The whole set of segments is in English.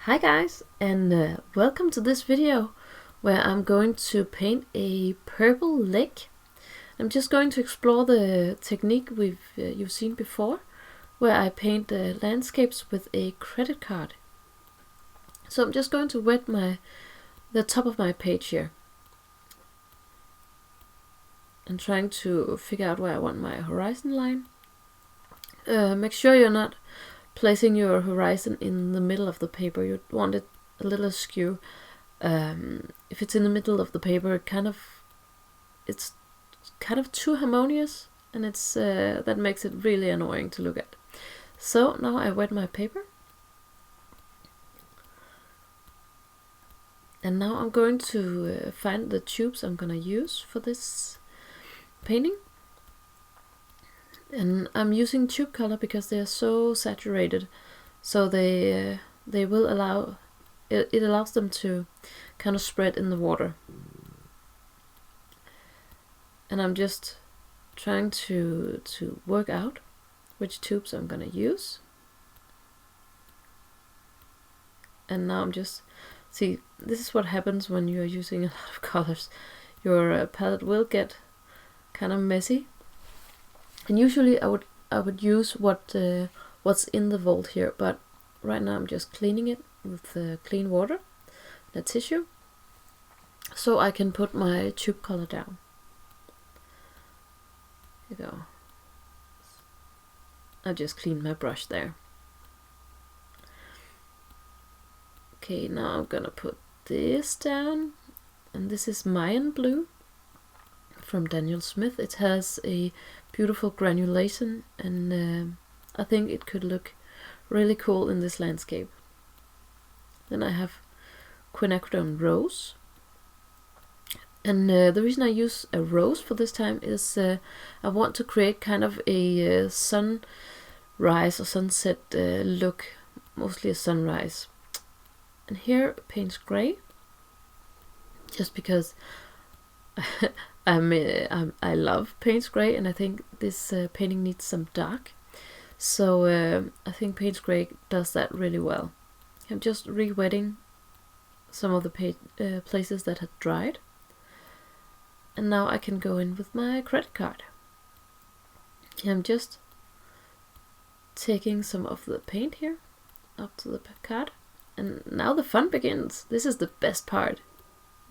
Hi guys, and welcome to this video where I'm going to paint a purple lake. I'm just going to explore the technique you've seen before, where I paint landscapes with a credit card. So I'm just going to wet the top of my page here and trying to figure out where I want my horizon line. Make sure you're not placing your horizon in the middle of the paper. You want it a little askew. If it's in the middle of the paper, it's kind of too harmonious, and that makes it really annoying to look at. So now I wet my paper, and now I'm going to find the tubes I'm gonna use for this painting. And I'm using Tubecolor because they are so saturated, so they will allow it allows them to kind of spread in the water. And I'm just trying to work out which tubes I'm gonna use. And now I'm just see, this is what happens when you're using a lot of colors. Your palette will get kind of messy. And usually I would use what's in the vault here, but right now I'm just cleaning it with clean water and a tissue, so I can put my Tubecolor down. Here you go. I just cleaned my brush there. Okay, now I'm gonna put this down, and this is Mayan Blue from Daniel Smith. It has a beautiful granulation, and I think it could look really cool in this landscape. Then I have quinacridone rose, and the reason I use a rose for this time is I want to create kind of a sunrise or sunset look, mostly a sunrise. And here paints gray, just because I love Payne's Gray, and I think this painting needs some dark. So I think Payne's Gray does that really well. I'm just re-wetting some of the places that had dried. And now I can go in with my credit card. I'm just taking some of the paint here up to the card. And now the fun begins. This is the best part.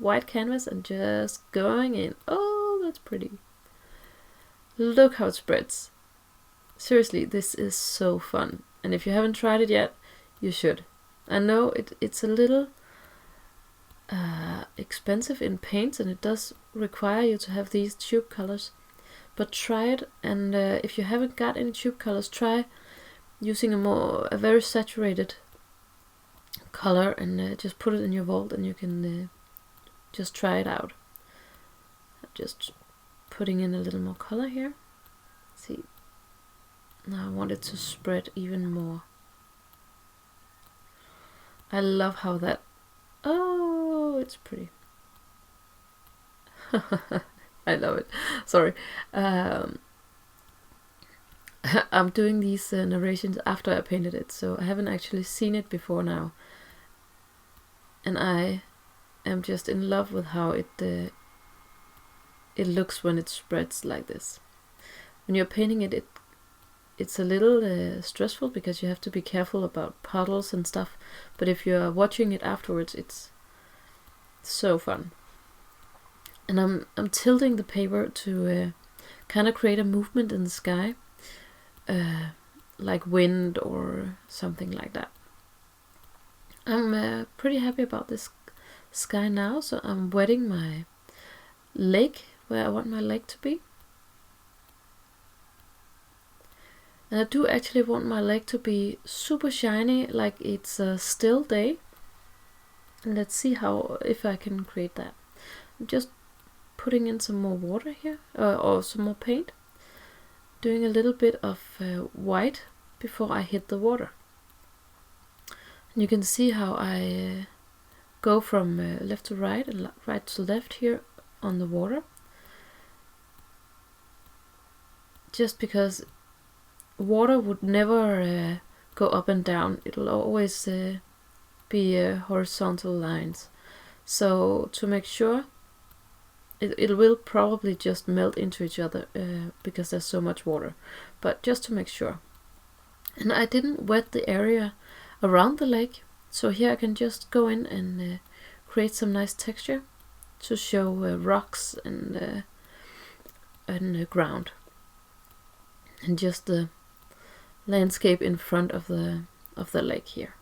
White canvas and just going in. Oh, that's pretty. Look how it spreads. Seriously, this is so fun. And if you haven't tried it yet, you should. I know it's a little expensive in paints, and it does require you to have these tube colors, but try it. And if you haven't got any tube colors, try using a very saturated color, and just put it in your vault, and you can just try it out. I'm just putting in a little more color here. See, now I want it to spread even more. I love how that, oh, it's pretty. I love it. Sorry. I'm doing these narrations after I painted it, so I haven't actually seen it before now. And I am just in love with how it looks when it spreads like this. When you're painting it, it's a little stressful because you have to be careful about puddles and stuff. But if you're watching it afterwards, it's so fun. And I'm tilting the paper to kind of create a movement in the sky, like wind or something like that. I'm pretty happy about this sky now, so I'm wetting my lake where I want my lake to be. And I do actually want my lake to be super shiny, like it's a still day. And let's see if I can create that. I'm just putting in some more water here, or some more paint. Doing a little bit of white before I hit the water. And you can see how I go from left to right and right to left here on the water. Just because water would never go up and down. It'll always be horizontal lines. So to make sure, it will probably just melt into each other because there's so much water, but just to make sure. And I didn't wet the area around the lake, so here I can just go in and create some nice texture to show rocks and ground, and just the landscape in front of the lake here.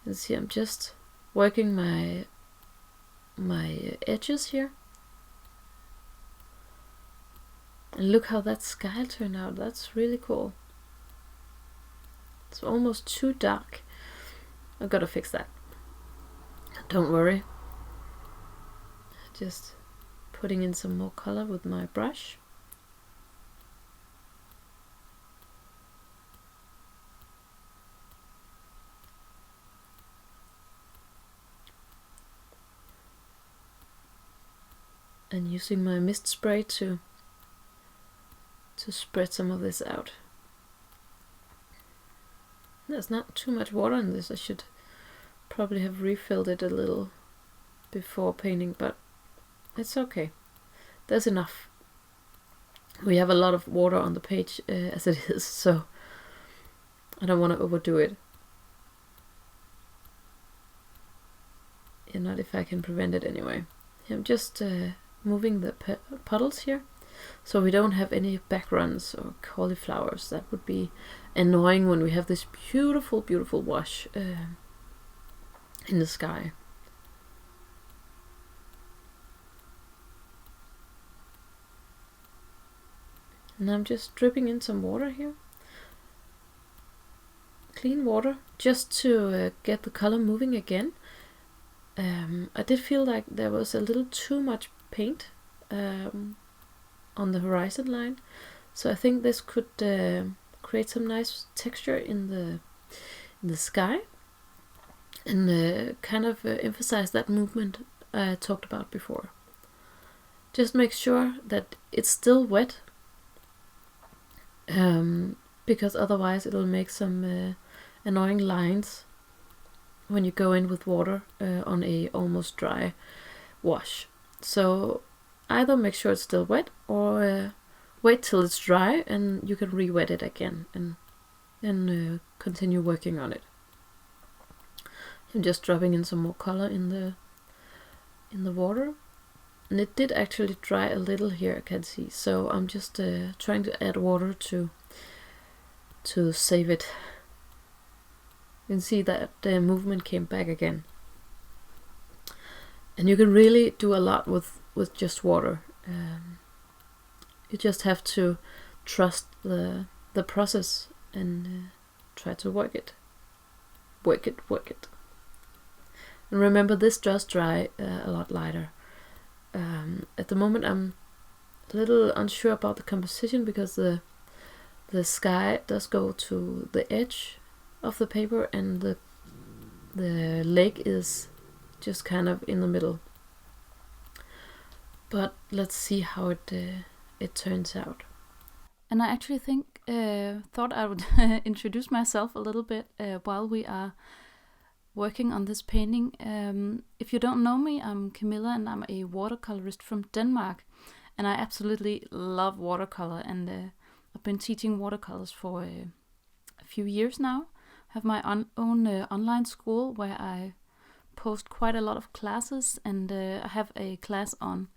You see, I'm just working my edges here. And look how that sky turned out. That's really cool. It's almost too dark. I've got to fix that. Don't worry. Just putting in some more color with my brush. And using my mist spray to spread some of this out. There's not too much water in this. I should probably have refilled it a little before painting, but it's okay. There's enough. We have a lot of water on the page as it is, so I don't want to overdo it. Yeah, not if I can prevent it anyway. I'm just moving the puddles here, so we don't have any backgrounds or cauliflowers. That would be annoying when we have this beautiful, beautiful wash in the sky. And I'm just dripping in some water here. Clean water, just to get the color moving again. I did feel like there was a little too much paint on the horizon line, so I think this could create some nice texture in the sky, and kind of emphasize that movement I talked about before. Just make sure that it's still wet, because otherwise it'll make some annoying lines when you go in with water on a almost dry wash. So either make sure it's still wet, or wait till it's dry and you can re-wet it again and continue working on it. I'm just dropping in some more color in the water, and it did actually dry a little here, I can see. So I'm just trying to add water to save it. You can see that the movement came back again. And you can really do a lot with just water. You just have to trust the process and try to work it. Work it. And remember, this does dry a lot lighter. At the moment I'm a little unsure about the composition, because the sky does go to the edge of the paper, and the lake is just kind of in the middle. But let's see how it turns out. And I actually thought I would introduce myself a little bit while we are working on this painting. If you don't know me, I'm Camilla, and I'm a watercolorist from Denmark, and I absolutely love watercolor, and I've been teaching watercolors for a few years now. I have my own online school where I post quite a lot of classes, and I have a class on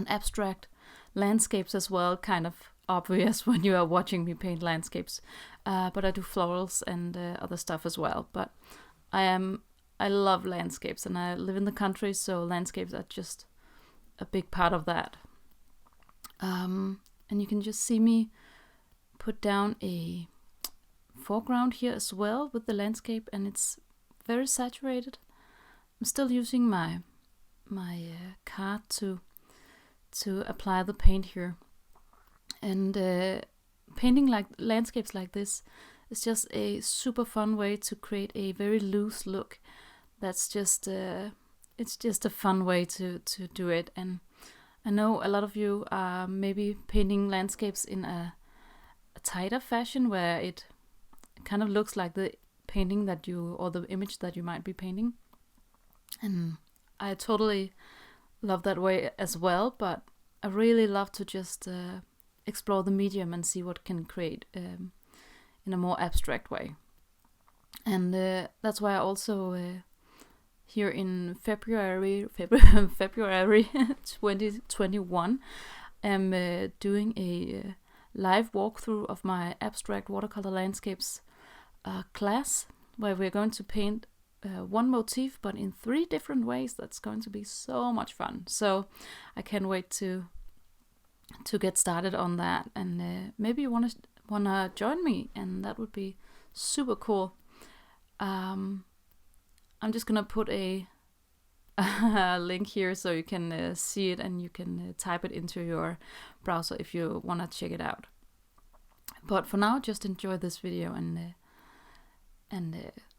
abstract landscapes as well, kind of obvious when you are watching me paint landscapes, but I do florals and other stuff as well. But I love landscapes, and I live in the country, so landscapes are just a big part of that. And you can just see me put down a foreground here as well with the landscape, and it's very saturated. I'm still using my card to apply the paint here, and painting like landscapes like this is just a super fun way to create a very loose look. That's just it's just a fun way to do it. And I know a lot of you are maybe painting landscapes in a tighter fashion, where it kind of looks like the painting that or the image that you might be painting. And I totally love that way as well, but I really love to just explore the medium and see what can create in a more abstract way. And that's why I also here in February 2021 am doing a live walkthrough of my abstract watercolor landscapes class, where we're going to paint one motif but in 3 different ways. That's going to be so much fun. So I can't wait to get started on that, and maybe you wanna join me, and that would be super cool. I'm just gonna put a link here so you can see it, and you can type it into your browser if you wanna check it out. But for now, just enjoy this video and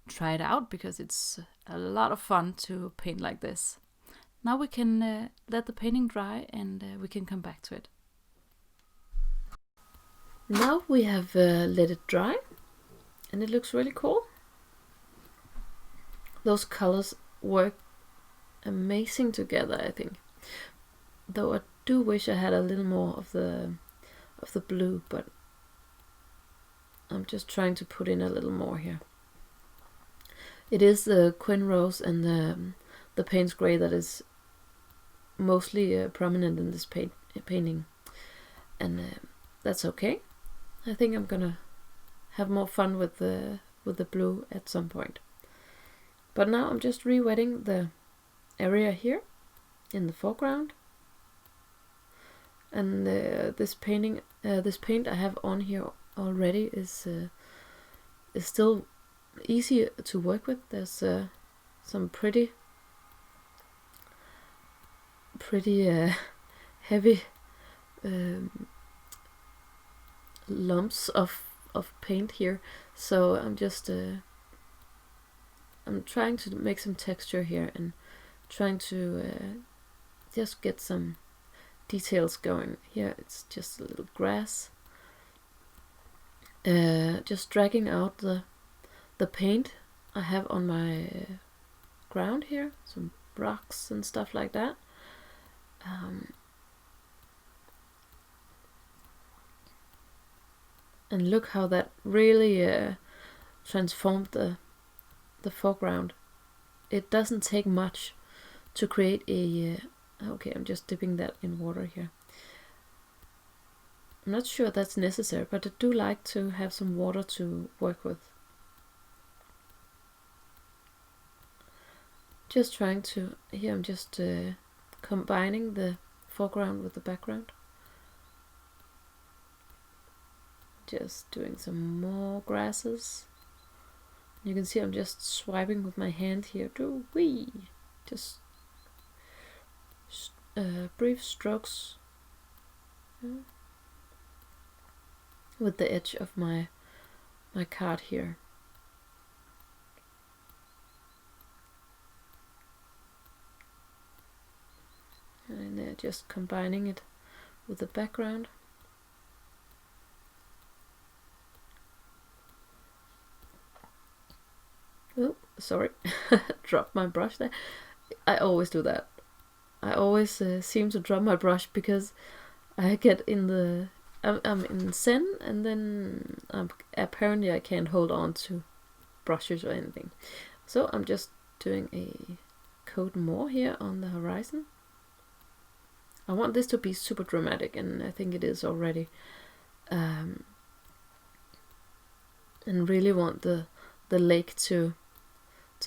try it out, because it's a lot of fun to paint like this. Now we can let the painting dry, and we can come back to it. Now we have let it dry, and it looks really cool. Those colors work amazing together, I think. Though I do wish I had a little more of the blue, but I'm just trying to put in a little more here. It is the Quin Rose and the Payne's Grey that is mostly prominent in this painting, and that's okay. I think I'm gonna have more fun with the blue at some point. But now I'm just re-wetting the area here in the foreground, and this paint I have on here already is still easy to work with. There's some pretty heavy lumps of paint here, so I'm just I'm trying to make some texture here and trying to just get some details going. Here it's just a little grass, just dragging out the paint I have on my ground here, some rocks and stuff like that. And look how that really transformed the foreground. It doesn't take much to create a okay, I'm just dipping that in water here. I'm not sure that's necessary, but I do like to have some water to work with. Just trying to, here I'm just combining the foreground with the background. Just doing some more grasses. You can see I'm just swiping with my hand here. Just brief strokes with the edge of my card here. And just combining it with the background. Oh, sorry, dropped my brush there. I always do that. I always seem to drop my brush because I get in the I'm in Zen, and then apparently I can't hold on to brushes or anything. So I'm just doing a coat more here on the horizon. I want this to be super dramatic, and I think it is already. And really want the lake to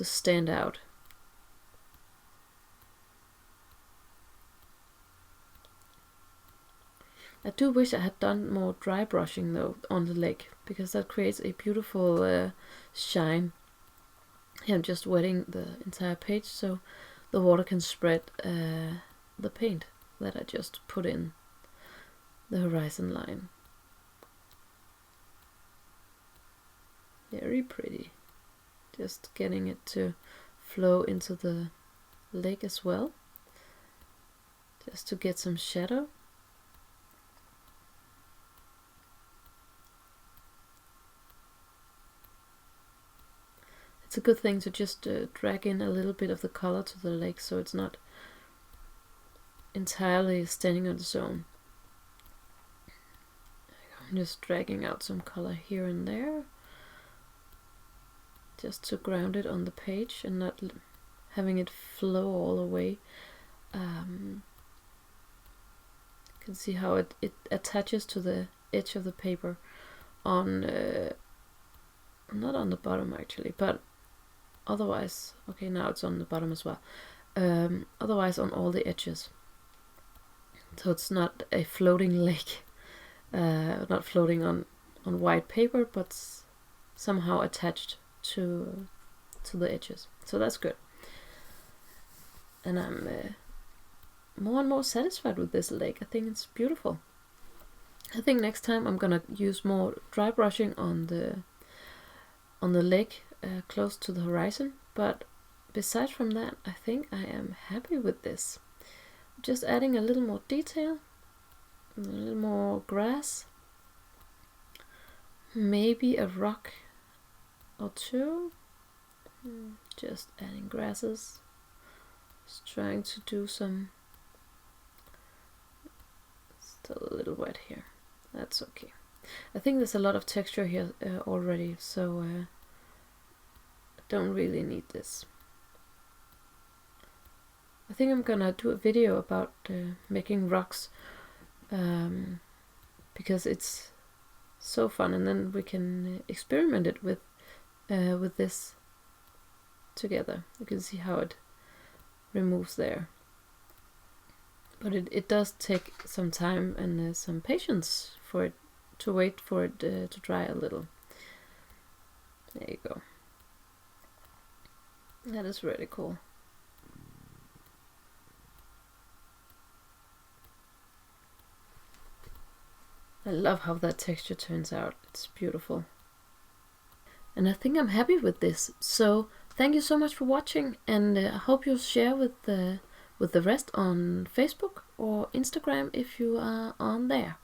stand out. I do wish I had done more dry brushing though on the lake, because that creates a beautiful shine. Here I'm just wetting the entire page so the water can spread the paint that I just put in the horizon line. Very pretty. Just getting it to flow into the lake as well, just to get some shadow. it's a good thing to just drag in a little bit of the color to the lake, so it's not entirely standing on its own. I'm just dragging out some color here and there, just to ground it on the page and not having it flow all the way. You can see how it attaches to the edge of the paper on, not on the bottom actually, but otherwise, okay, now it's on the bottom as well. Otherwise on all the edges. So it's not a floating lake, not floating on white paper, but somehow attached to the edges. So that's good. And I'm more and more satisfied with this lake. I think it's beautiful. I think next time I'm gonna use more dry brushing on the lake close to the horizon. But besides from that, I think I am happy with this. Just adding a little more detail, a little more grass, maybe a rock or two. Just adding grasses. Just trying to do some. Still a little wet here. That's okay. I think there's a lot of texture here already, so I don't really need this. I think I'm gonna do a video about making rocks, because it's so fun, and then we can experiment it with this together. You can see how it removes there. But it does take some time and some patience for it to wait for it to dry a little. There you go. That is really cool. I love how that texture turns out. It's beautiful. And I think I'm happy with this. So thank you so much for watching, and I hope you'll share with the rest on Facebook or Instagram if you are on there.